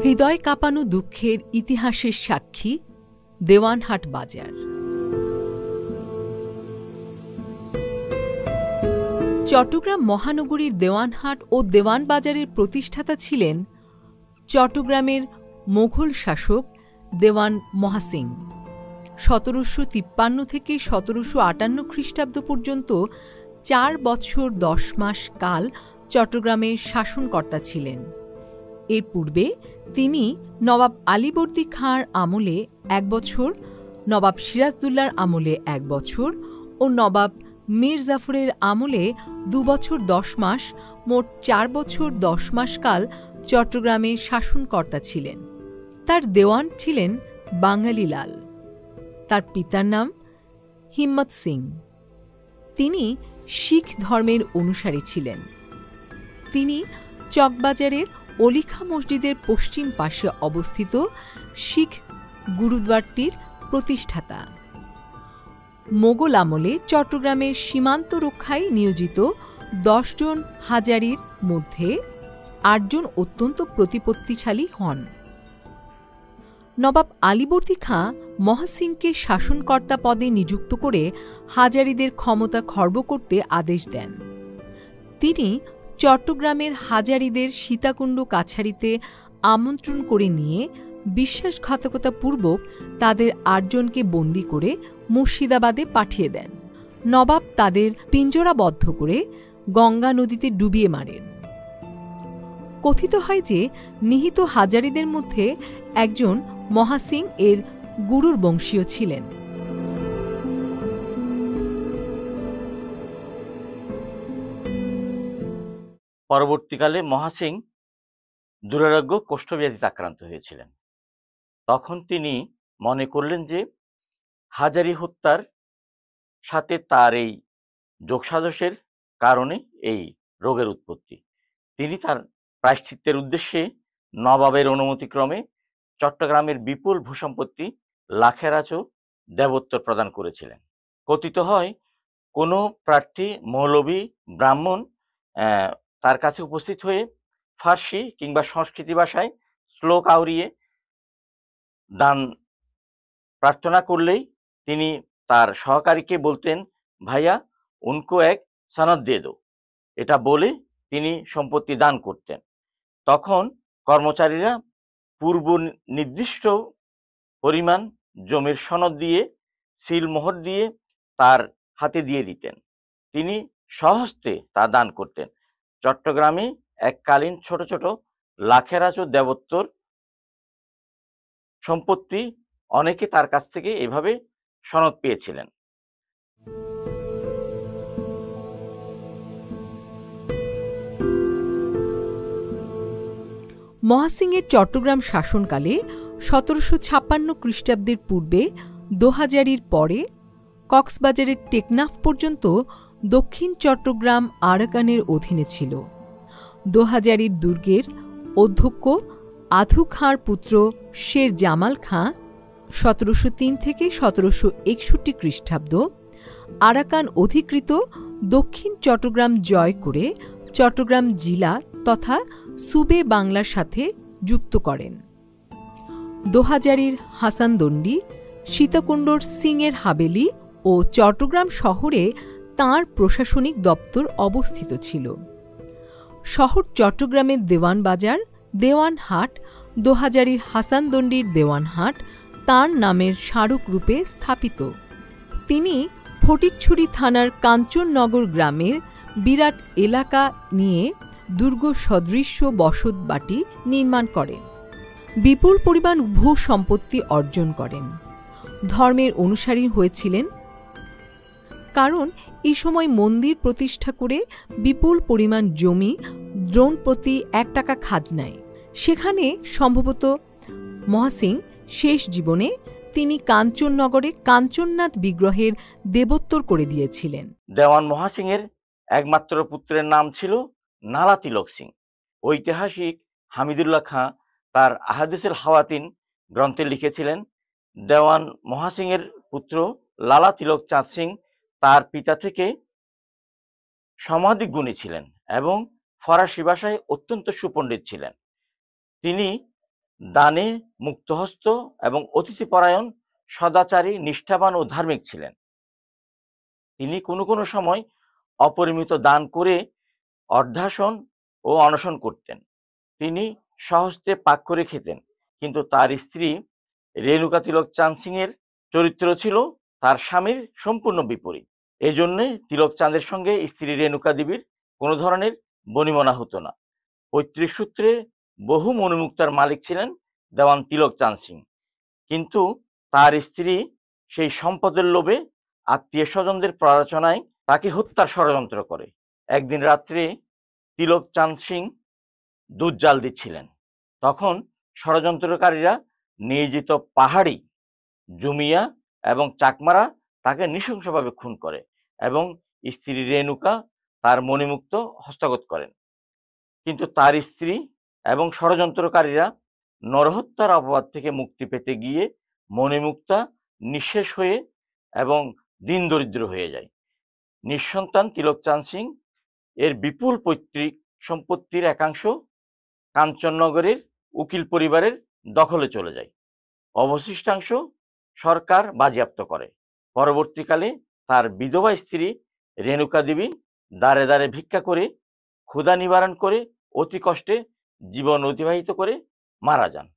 হৃদয় কাঁপানো দুঃখের ইতিহাসের সাক্ষী দেওয়ানহাট বাজার। চট্টগ্রাম মহানগরীর দেওয়ানহাট ও দেওয়ান বাজারের প্রতিষ্ঠাতা ছিলেন চট্টগ্রামের মোঘল শাসক দেওয়ান মহাসিং। 1753 থেকে 1758 খ্রিস্টাব্দ পর্যন্ত 4 বছর 10 মাস কাল চট্টগ্রামের শাসনকর্তা ছিলেন। এর পূর্বে তিনি নবাব আলীবর্দী খাঁর আমলে 1 বছর, নবাব সিরাজদৌল্লার আমলে 1 বছর ও নবাব মীর জাফরের আমলে 2 বছর 10 মাস, মোট 4 বছর 10 মাস কাল চট্টগ্রামে শাসনকর্তা ছিলেন। তার দেওয়ান ছিলেন বাঙালি লাল। তার পিতার নাম হিম্মত সিং। তিনি শিখ ধর্মের অনুসারী ছিলেন। তিনি চকবাজারের অলিখা মসজিদের পশ্চিম পাশে অবস্থিত শিখ গুরুদ্বারটির প্রতিষ্ঠাতা। মোগল আমলে চট্টগ্রামের সীমান্ত রক্ষায় নিয়োজিত 10 জন হাজারির মধ্যে 8 জন অত্যন্ত প্রতিপত্তিশালী হন। নবাব আলীবর্দী খাঁ মহাসিংকে শাসনকর্তা পদে নিযুক্ত করে হাজারিদের ক্ষমতা খর্ব করতে আদেশ দেন। তিনি চট্টগ্রামের হাজারিদের সীতাকুণ্ড কাছারিতে আমন্ত্রণ করে নিয়ে বিশ্বাসঘাতকতাপূর্বক তাদের 8 জনকে বন্দী করে মুর্শিদাবাদে পাঠিয়ে দেন। নবাব তাদের পিঞ্জরাবদ্ধ করে গঙ্গা নদীতে ডুবিয়ে মারেন। কথিত হয় যে নিহত হাজারিদের মধ্যে একজন মহাসিং এর গুরুর বংশীয় ছিলেন। পরবর্তীকালে মহাসিং দুরারোগ্য কোষ্ঠব্যাধিতে আক্রান্ত হয়েছিলেন। তখন তিনি মনে করলেন যে হাজারি হত্যার সাথে তার এই যোগসাজশের কারণে এই রোগের উৎপত্তি। তিনি তার প্রায়শ্চিত্তের উদ্দেশ্যে নবাবের অনুমতিক্রমে চট্টগ্রামের বিপুল ভূসম্পত্তি লাখেরাজ দেবোত্তর প্রদান করেছিলেন। কথিত হয় কোনো প্রার্থী মৌলভী ব্রাহ্মণ তার কাছে উপস্থিত হয়ে ফার্সি কিংবা সংস্কৃতি ভাষায় শ্লোক আওড়িয়ে দান প্রার্থনা করলেই তিনি তার সহকারীকে বলতেন, ভাইয়া উনকো এক সনদ দিয়ে দো, এটা বলে তিনি সম্পত্তি দান করতেন। তখন কর্মচারীরা পূর্ব নির্দিষ্ট পরিমাণ জমির সনদ দিয়ে সিলমোহর দিয়ে তার হাতে দিয়ে দিতেন। তিনি স্বহস্তে তা দান করতেন। চট্টগ্রামে এককালীন ছোট ছোট লাখেরাজ ও দেবোত্তর সম্পত্তি অনেকে তার কাছ থেকে এভাবে সনদ পেয়েছিলেন। মহাসিংয়ের চট্টগ্রাম শাসনকালে 1756 খ্রিস্টাব্দের পূর্বে দোহাজারির পরে কক্সবাজারের টেকনাফ পর্যন্ত দক্ষিণ চট্টগ্রাম আরাকানের অধীনে ছিল। দোহাজারির দুর্গের অধ্যক্ষ আধু খাঁর পুত্র শের জামাল খাঁ 1703 থেকে 1761 খ্রিস্টাব্দ আরাকান অধিকৃত দক্ষিণ চট্টগ্রাম জয় করে চট্টগ্রাম জেলা তথা সুবে বাংলার সাথে যুক্ত করেন। দোহাজারির হাসানদণ্ডী, সীতাকুণ্ডর সিংয়ের হাবেলি ও চট্টগ্রাম শহরে তাঁর প্রশাসনিক দপ্তর অবস্থিত ছিল। শহর চট্টগ্রামের দেওয়ান বাজার, দেওয়ানহাট, দোহাজারির হাসানদণ্ডির দেওয়ানহাট তাঁর নামের স্মারক রূপে স্থাপিত। তিনি ফটিকছড়ি থানার কাঞ্চননগর গ্রামের বিরাট এলাকা নিয়ে দুর্গ সদৃশ্য বসত বাটি নির্মাণ করেন। বিপুল পরিমাণ ভূ সম্পত্তি অর্জন করেন। ধর্মের অনুসারী হয়েছিলেন, কারণ এই সময় মন্দির প্রতিষ্ঠা করে বিপুল পরিমাণ জমি দ্রোণ প্রতি 1 টাকা খাজনায়। সেখানে সম্ভবত মহাসিং শেষ জীবনে তিনি কাঞ্চননগরে কাঞ্চননাথ বিগ্রহের দেবোত্তর করে দিয়েছিলেন। দেওয়ান মহাসিংয়ের একমাত্র পুত্রের নাম ছিল নালা তিলক সিং। ঐতিহাসিক হামিদুল্লাহ খাঁ তার আহাদিসুল হাওয়াতিন গ্রন্থে লিখেছিলেন, দেওয়ান মহাসিংয়ের পুত্র লালা তিলক চাঁদ সিং তার পিতা থেকে সমাধিক গুণী ছিলেন এবং ফরাসি ভাষায় অত্যন্ত সুপণ্ডিত ছিলেন। তিনি দানে মুক্তহস্ত এবং অতিথিপরায়ণ, সদাচারী, নিষ্ঠাবান ও ধার্মিক ছিলেন। তিনি কোনো কোনো সময় অপরিমিত দান করে অর্ধাসন ও অনশন করতেন। তিনি স্বহস্তে পাক করে খেতেন, কিন্তু তার স্ত্রী রেণুকা তিলক চাঁদ সিং এর চরিত্র ছিল তার স্বামীর সম্পূর্ণ বিপরীত। এই জন্যে তিলক চাঁদের সঙ্গে স্ত্রী রেণুকা দেবীর কোনো ধরনের বনিমনা হতো না। পৈতৃক সূত্রে বহু মণিমুক্তার মালিক ছিলেন দেওয়ান তিলক চাঁদ সিং, কিন্তু তার স্ত্রী সেই সম্পদের লোভে আত্মীয় স্বজনদের প্ররোচনায় তাকে হত্যার ষড়যন্ত্র করে। একদিন রাত্রে তিলক চাঁদ সিং দুধ জাল দিচ্ছিলেন, তখন ষড়যন্ত্রকারীরা নিয়োজিত পাহাড়ি, জুমিয়া এবং চাকমারা তাকে নৃশংসভাবে খুন করে এবং স্ত্রী রেণুকা তার মণিমুক্ত হস্তগত করেন। কিন্তু তার স্ত্রী এবং ষড়যন্ত্রকারীরা নরহত্যার অপবাদ থেকে মুক্তি পেতে গিয়ে মণিমুক্তা নিঃশেষ হয়ে এবং দিন দরিদ্র হয়ে যায়। নিঃসন্তান তিলক চাঁদ সিং এর বিপুল পৈতৃক সম্পত্তির একাংশ কাঞ্চননগরের উকিল পরিবারের দখলে চলে যায়। অবশিষ্টাংশ সরকার বাজেয়াপ্ত করে। পরবর্তীকালে তার বিধবা স্ত্রী রেণুকা দেবী দ্বারে দ্বারে ভিক্ষা করে ক্ষুধা নিবারণ করে অতি কষ্টে জীবন অতিবাহিত করে মারা যান।